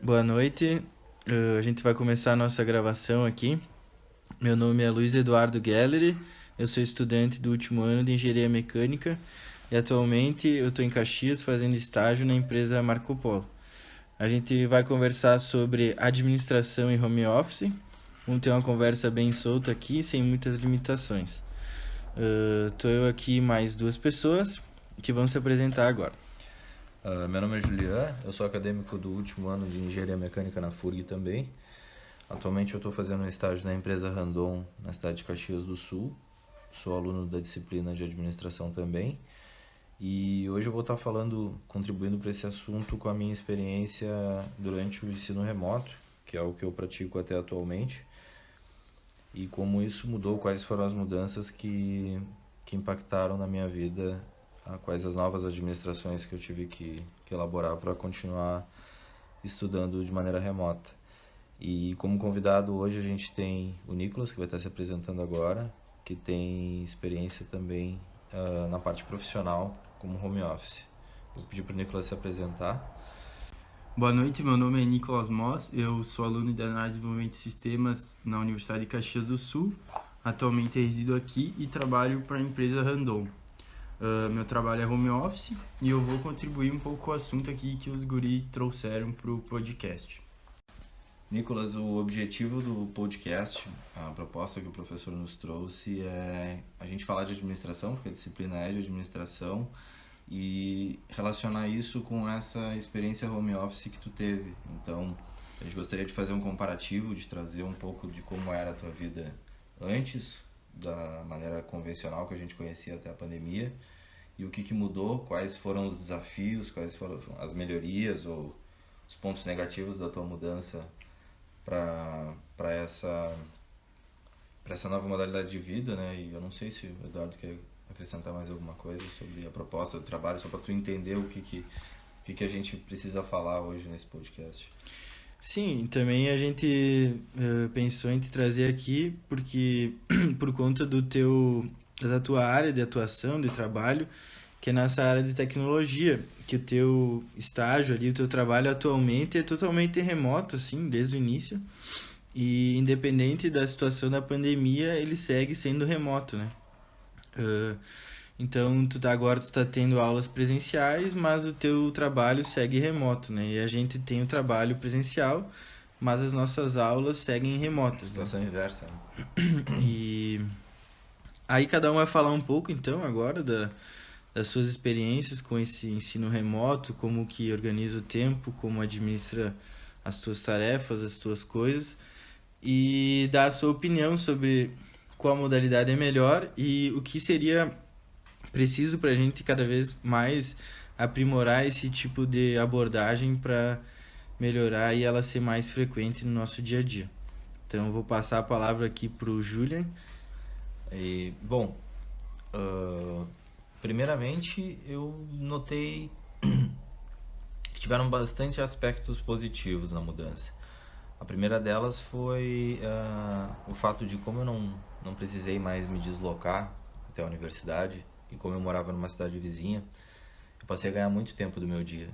Boa noite. A gente vai começar a nossa gravação aqui. Meu nome é Luiz Eduardo Gelleri, eu sou estudante do último ano de Engenharia Mecânica e atualmente eu estou em Caxias fazendo estágio na empresa Marco Polo. A gente vai conversar sobre administração e home office. Vamos ter uma conversa bem solta aqui, sem muitas limitações. Estou eu aqui e mais duas pessoas que vão se apresentar agora. Meu nome é Julian, eu sou acadêmico do último ano de Engenharia Mecânica na FURG também. Atualmente eu estou fazendo um estágio na empresa Randon, na cidade de Caxias do Sul. Sou aluno da disciplina de administração também. E hoje eu vou estar contribuindo para esse assunto com a minha experiência durante o ensino remoto, que é o que eu pratico até atualmente. E como isso mudou, quais foram as mudanças que impactaram na minha vida, quais as novas administrações que eu tive que elaborar para continuar estudando de maneira remota. E como convidado hoje a gente tem o Nicolas, que vai estar se apresentando agora, que tem experiência também na parte profissional como home office. Vou pedir para o Nicolas se apresentar. Boa noite, meu nome é Nicolas Moss, eu sou aluno de Análise e Desenvolvimento de Sistemas na Universidade de Caxias do Sul. Atualmente resido aqui e trabalho para a empresa Randon. Meu trabalho é home office e eu vou contribuir um pouco com o assunto aqui que os guri trouxeram para o podcast. Nicolas, o objetivo do podcast, a proposta que o professor nos trouxe é a gente falar de administração, porque a disciplina é de administração, e relacionar isso com essa experiência home office que tu teve. Então, a gente gostaria de fazer um comparativo, de trazer um pouco de como era a tua vida antes, da maneira convencional que a gente conhecia até a pandemia, e o que mudou, quais foram os desafios, quais foram as melhorias ou os pontos negativos da tua mudança para essa nova modalidade de vida, né? E eu não sei se o Eduardo quer acrescentar mais alguma coisa sobre a proposta do trabalho, só para tu entender o que a gente precisa falar hoje nesse podcast. Sim, também a gente pensou em te trazer aqui porque por conta da tua área de atuação, de trabalho, que é nessa área de tecnologia, que o teu estágio ali, o teu trabalho atualmente é totalmente remoto, assim, desde o início, e independente da situação da pandemia, ele segue sendo remoto, né? Uh, então, agora tu tá tendo aulas presenciais, mas o teu trabalho segue remoto, né? E a gente tem o trabalho presencial, mas as nossas aulas seguem remotas, né? Situação inversa, né? E aí cada um vai falar um pouco, então, agora das suas experiências com esse ensino remoto, como que organiza o tempo, como administra as tuas tarefas, as tuas coisas, e dar a sua opinião sobre qual modalidade é melhor e o que seria preciso para a gente cada vez mais aprimorar esse tipo de abordagem para melhorar e ela ser mais frequente no nosso dia a dia. Então eu vou passar a palavra aqui para o Julian. E, bom, primeiramente eu notei que tiveram bastante aspectos positivos na mudança. A primeira delas foi o fato de como eu não precisei mais me deslocar até a universidade e como eu morava numa cidade vizinha, eu passei a ganhar muito tempo do meu dia.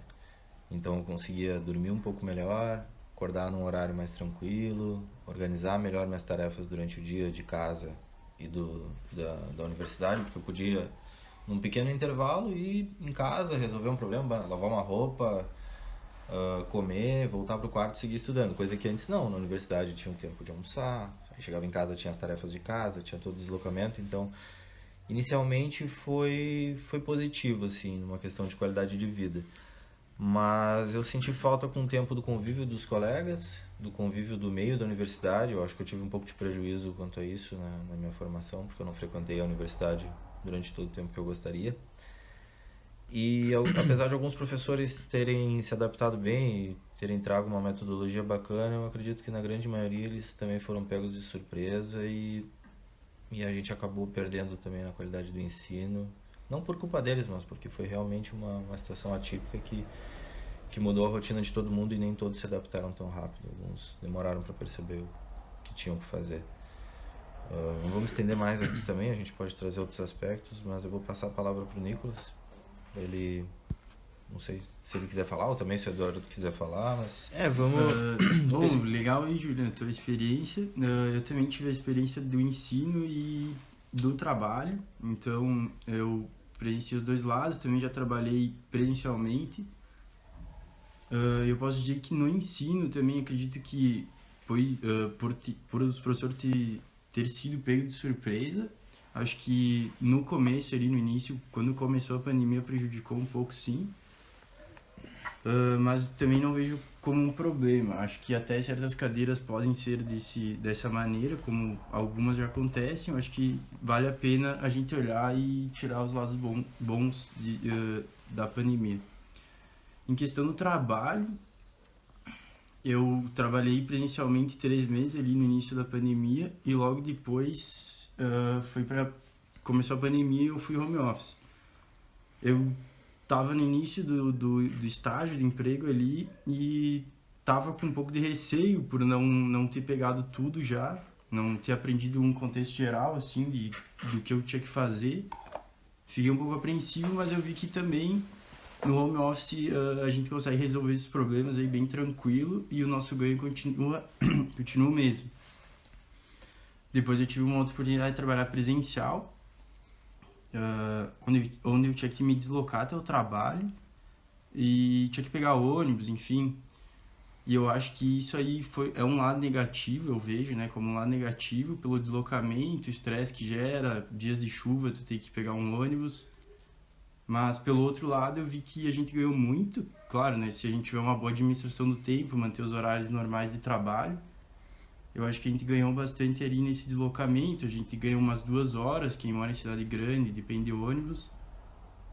Então eu conseguia dormir um pouco melhor, acordar num horário mais tranquilo, organizar melhor minhas tarefas durante o dia de casa e da universidade, porque eu podia, num pequeno intervalo, ir em casa, resolver um problema, lavar uma roupa, comer, voltar pro quarto e seguir estudando. Coisa que antes não, na universidade tinha um tempo de almoçar, aí chegava em casa, tinha as tarefas de casa, tinha todo o deslocamento, então inicialmente foi positivo, assim, numa questão de qualidade de vida. Mas eu senti falta com o tempo do convívio dos colegas, do convívio do meio da universidade. Eu acho que eu tive um pouco de prejuízo quanto a isso na minha formação, porque eu não frequentei a universidade durante todo o tempo que eu gostaria. E apesar de alguns professores terem se adaptado bem e terem trago uma metodologia bacana, eu acredito que na grande maioria eles também foram pegos de surpresa e a gente acabou perdendo também na qualidade do ensino. Não por culpa deles, mas porque foi realmente uma situação atípica que mudou a rotina de todo mundo e nem todos se adaptaram tão rápido. Alguns demoraram para perceber o que tinham que fazer. Não vou me estender mais aqui também, a gente pode trazer outros aspectos, mas eu vou passar a palavra para o Nicolas, para ele Não sei se ele quiser falar, ou também se o Eduardo quiser falar, mas... Vamos... Bom, legal aí, Juliana, a tua experiência. Eu também tive a experiência do ensino e do trabalho, então eu presenciei os dois lados, também já trabalhei presencialmente. Eu posso dizer que no ensino também acredito que, por os professores ter sido pego de surpresa, acho que no começo, ali no início, quando começou a pandemia, prejudicou um pouco, sim. Mas também não vejo como um problema. Acho que até certas cadeiras podem ser dessa maneira, como algumas já acontecem. Eu acho que vale a pena a gente olhar e tirar os lados bons da pandemia. Em questão do trabalho, eu trabalhei presencialmente 3 meses ali no início da pandemia e logo depois começou a pandemia e eu fui home office. Eu estava no início do estágio de emprego ali e estava com um pouco de receio por não ter pegado tudo já, não ter aprendido um contexto geral assim do que eu tinha que fazer. Fiquei um pouco apreensivo, mas eu vi que também no home office a gente consegue resolver esses problemas aí bem tranquilo e o nosso ganho continua o mesmo. Depois eu tive uma outra oportunidade de trabalhar presencial, onde eu tinha que me deslocar até o trabalho e tinha que pegar ônibus, enfim. E eu acho que isso aí é um lado negativo, eu vejo, né, como um lado negativo pelo deslocamento, o estresse que gera, dias de chuva, tu tem que pegar um ônibus. Mas pelo outro lado eu vi que a gente ganhou muito, claro, né, se a gente tiver uma boa administração do tempo, manter os horários normais de trabalho. Eu acho que a gente ganhou bastante ali nesse deslocamento, a gente ganhou umas 2 horas, quem mora em cidade grande, depende de ônibus.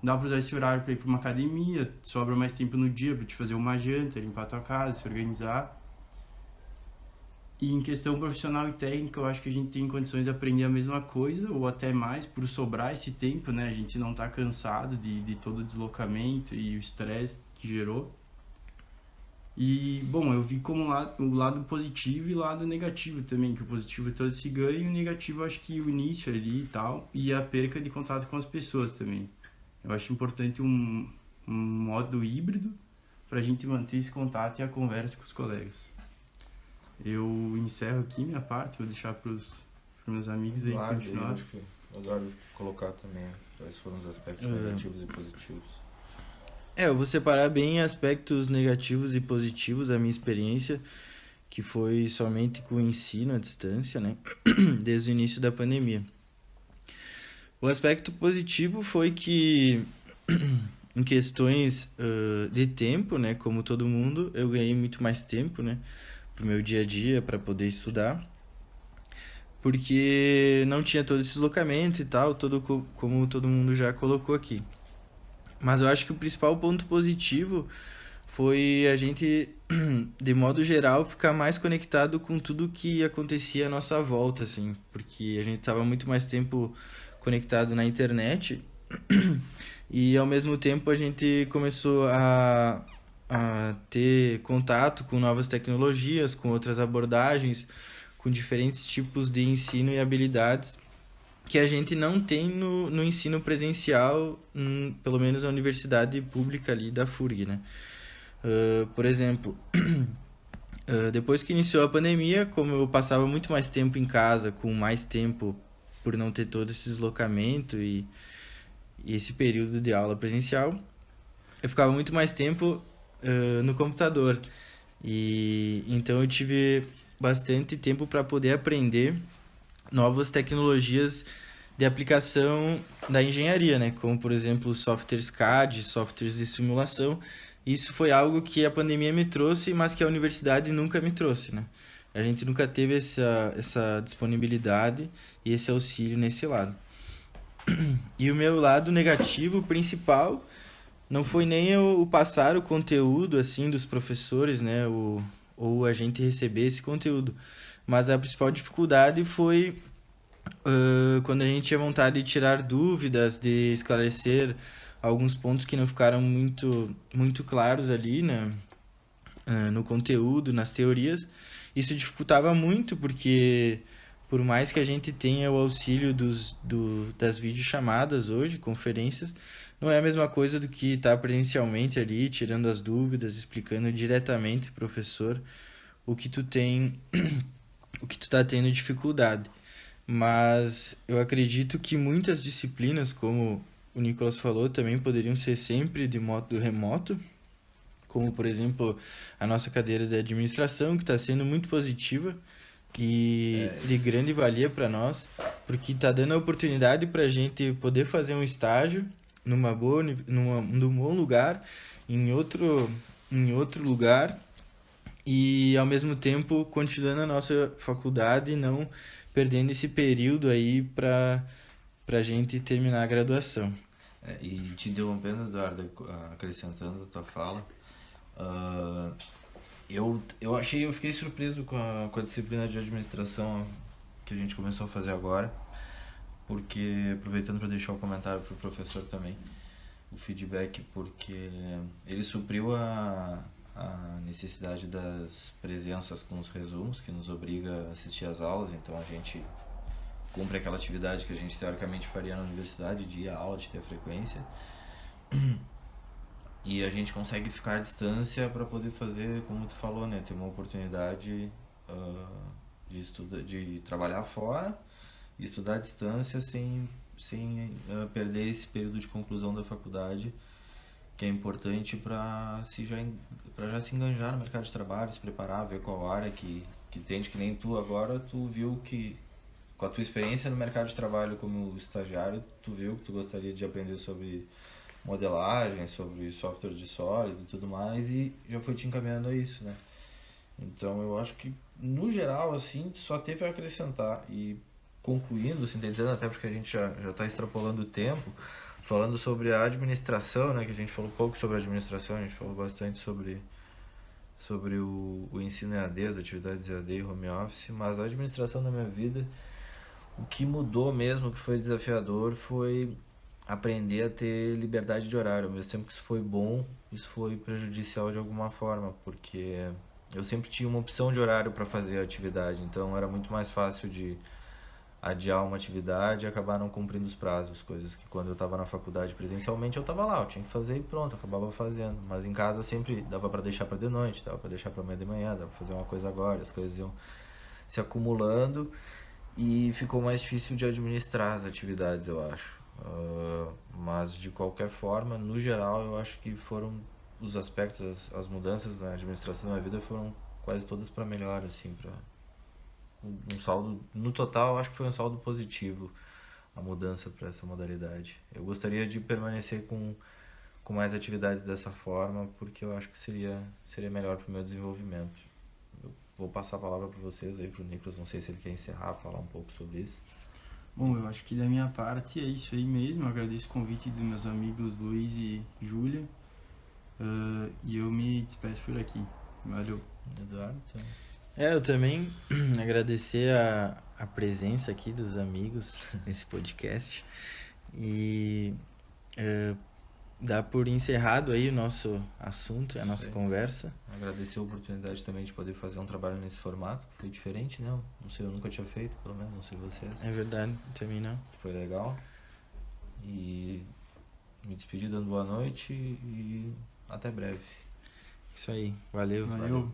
Dá para usar esse horário para ir para uma academia, sobra mais tempo no dia para te fazer uma janta, limpar a tua casa, se organizar. E em questão profissional e técnica, eu acho que a gente tem condições de aprender a mesma coisa, ou até mais, por sobrar esse tempo, né? A gente não tá cansado de todo o deslocamento e o estresse que gerou. E, bom, eu vi como o lado positivo e o lado negativo também, que o positivo é todo esse ganho e o negativo eu acho que o início ali e tal, e a perca de contato com as pessoas também. Eu acho importante um modo híbrido para a gente manter esse contato e a conversa com os colegas. Eu encerro aqui minha parte, vou deixar para os meus amigos aí continuar. Eu acho que o Eduardo colocar também quais foram os aspectos negativos e positivos. Eu vou separar bem aspectos negativos e positivos da minha experiência, que foi somente com o ensino à distância, né, desde o início da pandemia. O aspecto positivo foi que, em questões de tempo, né, como todo mundo, eu ganhei muito mais tempo, né, pro meu dia a dia, para poder estudar, porque não tinha todo esse deslocamento e tal, como todo mundo já colocou aqui. Mas eu acho que o principal ponto positivo foi a gente, de modo geral, ficar mais conectado com tudo que acontecia à nossa volta, assim, porque a gente estava muito mais tempo conectado na internet e, ao mesmo tempo, a gente começou a ter contato com novas tecnologias, com outras abordagens, com diferentes tipos de ensino e habilidades que a gente não tem no ensino presencial, pelo menos na universidade pública ali da FURG, né? Por exemplo, depois que iniciou a pandemia, como eu passava muito mais tempo em casa, com mais tempo por não ter todo esse deslocamento e esse período de aula presencial, eu ficava muito mais tempo no computador. E então eu tive bastante tempo para poder aprender novas tecnologias de aplicação da engenharia, né? Como, por exemplo, softwares CAD, softwares de simulação. Isso foi algo que a pandemia me trouxe, mas que a universidade nunca me trouxe, né? A gente nunca teve essa disponibilidade e esse auxílio nesse lado. E o meu lado negativo principal não foi nem o passar o conteúdo assim dos professores, né? Ou a gente receber esse conteúdo. Mas a principal dificuldade foi quando a gente tinha vontade de tirar dúvidas, de esclarecer alguns pontos que não ficaram muito claros ali, né, no conteúdo, nas teorias. Isso dificultava muito, porque por mais que a gente tenha o auxílio das videochamadas hoje, conferências, não é a mesma coisa do que estar presencialmente ali, tirando as dúvidas, explicando diretamente pro professor o que tu tem, o que tu tá tendo dificuldade. Mas eu acredito que muitas disciplinas, como o Nicolas falou, também poderiam ser sempre de modo remoto, como, por exemplo, a nossa cadeira de administração, que está sendo muito positiva e de grande valia para nós, porque está dando a oportunidade para a gente poder fazer um estágio num bom lugar, em outro lugar, e ao mesmo tempo continuando a nossa faculdade e não perdendo esse período aí para a gente terminar a graduação. E te interrompendo, Eduardo, acrescentando a tua fala, eu fiquei surpreso com a disciplina de administração que a gente começou a fazer agora, porque, aproveitando para deixar o comentário para o professor também, o feedback, porque ele supriu a necessidade das presenças com os resumos, que nos obriga a assistir às aulas, então a gente cumpre aquela atividade que a gente teoricamente faria na universidade, de ir à aula, de ter a frequência, e a gente consegue ficar à distância para poder fazer, como tu falou, né, ter uma oportunidade de trabalhar fora e estudar à distância sem perder esse período de conclusão da faculdade, que é importante para já se enganjar no mercado de trabalho, se preparar, ver qual área que tende, que nem tu agora, tu viu que com a tua experiência no mercado de trabalho como estagiário, tu viu que tu gostaria de aprender sobre modelagem, sobre software de sólido e tudo mais, e já foi te encaminhando a isso, né? Então eu acho que, no geral, assim, só teve a acrescentar. E concluindo, sintetizando, até porque a gente já está extrapolando o tempo, falando sobre a administração, né, que a gente falou pouco sobre a administração, a gente falou bastante sobre o ensino EAD, as atividades EAD e home office, mas a administração da minha vida, o que mudou mesmo, o que foi desafiador, foi aprender a ter liberdade de horário. Ao mesmo tempo que isso foi bom, isso foi prejudicial de alguma forma, porque eu sempre tinha uma opção de horário para fazer a atividade, então era muito mais fácil de adiar uma atividade e acabar não cumprindo os prazos, coisas que quando eu estava na faculdade presencialmente eu estava lá, eu tinha que fazer e pronto, acabava fazendo, mas em casa sempre dava para deixar para de noite, dava para deixar para amanhã de manhã, dava para fazer uma coisa agora, as coisas iam se acumulando e ficou mais difícil de administrar as atividades, eu acho. Mas de qualquer forma, no geral, eu acho que foram os aspectos, as mudanças na administração da minha vida foram quase todas para melhor, assim, para um saldo, no total, acho que foi um saldo positivo a mudança para essa modalidade. Eu gostaria de permanecer com mais atividades dessa forma, porque eu acho que seria melhor para o meu desenvolvimento. Eu vou passar a palavra para vocês aí, para o Nicolas, não sei se ele quer encerrar, falar um pouco sobre isso. Bom, eu acho que da minha parte é isso aí mesmo. Eu agradeço o convite dos meus amigos Luiz e Júlia. E eu me despeço por aqui. Valeu. Eduardo? Então... Eu também agradecer a presença aqui dos amigos nesse podcast. E dar por encerrado aí o nosso assunto, a nossa conversa. Agradecer a oportunidade também de poder fazer um trabalho nesse formato, foi diferente, né? Não sei, eu nunca tinha feito, pelo menos, não sei vocês. É verdade, também não. Foi legal. E me despedir dando boa noite e até breve. Isso aí, valeu. Valeu.